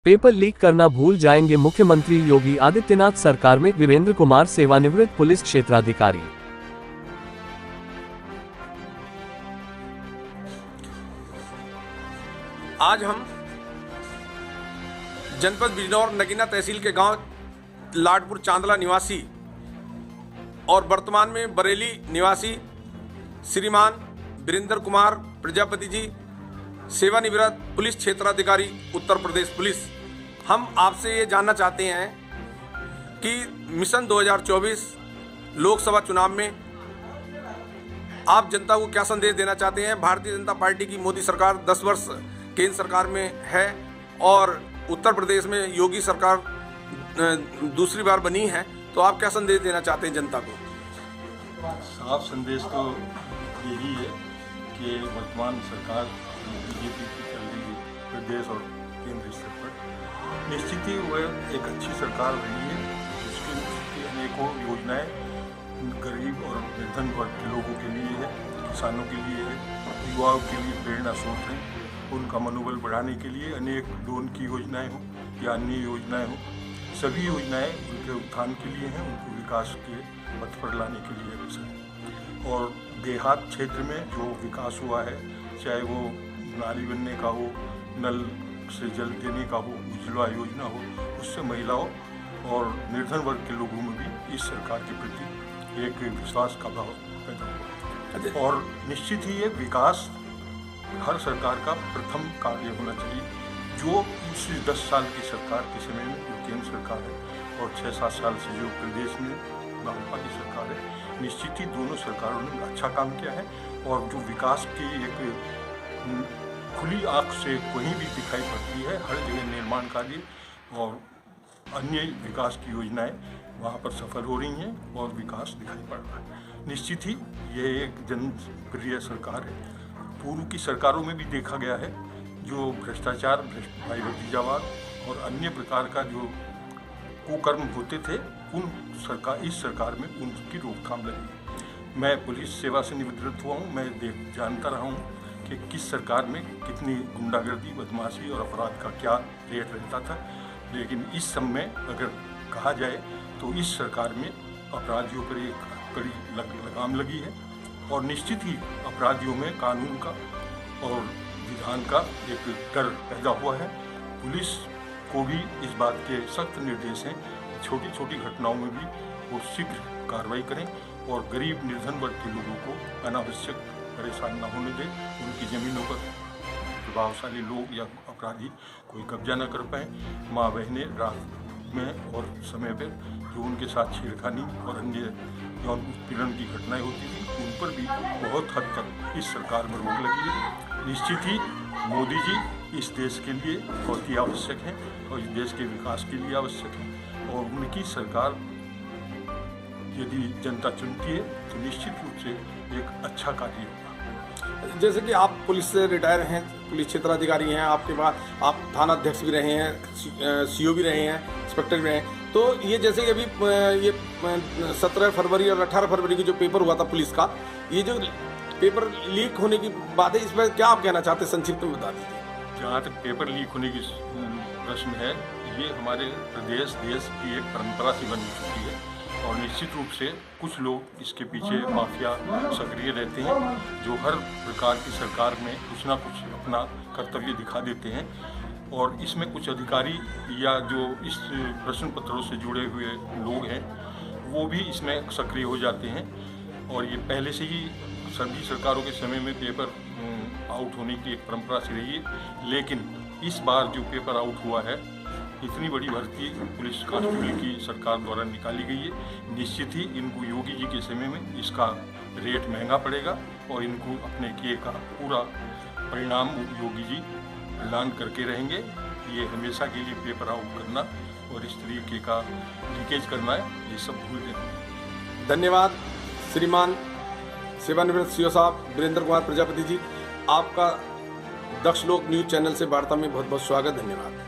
Paper leak करना भूल जाएंगे मुख्यमंत्री योगी आदित्यनाथ। सरकार में वीरेंद्र कुमार सेवानिवृत्त पुलिस क्षेत्राधिकारी। आज हम जनपद बिजनौर नगीना तहसील के गांव लाडपुर चांदला निवासी और वर्तमान में बरेली निवासी श्रीमान वीरेंद्र कुमार प्रजापति जी, सेवानिवृत्त पुलिस क्षेत्राधिकारी उत्तर प्रदेश पुलिस, हम आपसे ये जानना चाहते हैं कि मिशन 2024 लोकसभा चुनाव में आप जनता को क्या संदेश देना चाहते हैं। भारतीय जनता पार्टी की मोदी सरकार 10 वर्ष केंद्र सरकार में है और उत्तर प्रदेश में योगी सरकार दूसरी बार बनी है, तो आप क्या संदेश देना चाहते हैं जनता को? साफ संदेश तो यही है कि वर्तमान सरकार बीजेपी की चल रही है प्रदेश और केंद्र स्तर पर, निश्चित ही वह एक अच्छी सरकार रही है। उसकी अनेकों योजनाएं गरीब और निर्धन वर्ग के लोगों के लिए है, किसानों के लिए है, युवाओं के लिए प्रेरणा स्रोत है। उनका मनोबल बढ़ाने के लिए अनेक लोन की योजनाएं हों या अन्य योजनाएं हों, सभी योजनाएं उनके उत्थान के लिए हैं, उनको विकास के पथ पर लाने के लिए अवसर। और देहात क्षेत्र में जो विकास हुआ है, चाहे वो नाली बनने का हो, नल से जल देने का हो, उज्ज्वला योजना हो, उससे महिलाओं और निर्धन वर्ग के लोगों में भी इस सरकार के प्रति एक विश्वास का भाव पैदा हुआ। और निश्चित ही ये विकास हर सरकार का प्रथम कार्य होना चाहिए। जो पिछले 10 साल की सरकार के समय में जो केंद्र सरकार है और 6-7 साल से जो प्रदेश में भाजपा की सरकार है, निश्चित ही दोनों सरकारों ने अच्छा काम किया है। और जो विकास की एक खुली आंख से कहीं भी दिखाई पड़ती है, हर जगह निर्माण कार्य और अन्य विकास की योजनाएं वहाँ पर सफल हो रही हैं और विकास दिखाई पड़ रहा है। निश्चित ही यह एक जनप्रिय सरकार है। पूर्व की सरकारों में भी देखा गया है जो भ्रष्टाचार, भाई भतीजावाद और अन्य प्रकार का जो कुकर्म होते थे, इस सरकार में उनकी रोकथाम लगी। मैं पुलिस सेवा से निवृत्त हुआ हूँ, मैं जानता रहा हूँ कि किस सरकार में कितनी गुंडागर्दी, बदमाशी और अपराध का क्या रेट रहता था। लेकिन इस समय अगर कहा जाए तो इस सरकार में अपराधियों पर एक कड़ी लगाम लगी है और निश्चित ही अपराधियों में कानून का और विधान का एक डर पैदा हुआ है। पुलिस को भी इस बात के सख्त निर्देश हैं, छोटी छोटी घटनाओं में भी वो शीघ्र कार्रवाई करें और गरीब निर्धन वर्ग के लोगों को अनावश्यक परेशान न होने दें। उनकी ज़मीनों पर प्रभावशाली लोग या अपराधी कोई कब्जा न कर पाए। माँ बहनें रात में और समय पर जो उनके साथ छेड़खानी और अन्य यौन उत्पीड़न की घटनाएं होती थी, उन पर भी बहुत हद तक इस सरकार में रोक लगी है। निश्चित ही मोदी जी इस देश के लिए बहुत ही आवश्यक है और इस देश के विकास के लिए आवश्यक है और उनकी सरकार यदि जनता चुनती है तो निश्चित रूप से एक अच्छा कार्य होगा। जैसे कि आप पुलिस से रिटायर हैं, पुलिस क्षेत्राधिकारी हैं, आपके बाद आप थाना अध्यक्ष भी रहे हैं, सीओ भी रहे हैं, इंस्पेक्टर भी रहे हैं, तो ये जैसे कि अभी ये 17 फरवरी और 18 फरवरी को जो पेपर हुआ था पुलिस का, ये जो पेपर लीक होने की बात है, इस पर क्या आप कहना चाहते हैं, संक्षिप्त में बता दीजिए। जहाँ तक पेपर लीक होने की प्रश्न है, ये हमारे प्रदेश देश की एक परंपरा सी बन चुकी है और निश्चित रूप से कुछ लोग इसके पीछे माफिया सक्रिय रहते हैं जो हर प्रकार की सरकार में कुछ ना कुछ अपना कर्तव्य दिखा देते हैं और इसमें कुछ अधिकारी या जो इस प्रश्न पत्रों से जुड़े हुए लोग हैं वो भी इसमें सक्रिय हो जाते हैं। और ये पहले से ही सभी सरकारों के समय में पेपर आउट होने की एक परंपरा सी रही है, लेकिन इस बार जो पेपर आउट हुआ है, इतनी बड़ी भर्ती पुलिस कांस्टेबल की सरकार द्वारा निकाली गई है। निश्चित ही इनको योगी जी के समय में इसका रेट महंगा पड़ेगा और इनको अपने किए का पूरा परिणाम योगी जी प्रदान करके रहेंगे। ये हमेशा के लिए पेपर आउट करना और इस तरीके का लीकेज करना है, ये सब भूल जाए। धन्यवाद श्रीमान सेवानिवृत्त सीओ साहब वीरेंद्र कुमार प्रजापति जी, आपका दक्ष लोक न्यूज़ चैनल से वार्ता में बहुत बहुत स्वागत। धन्यवाद।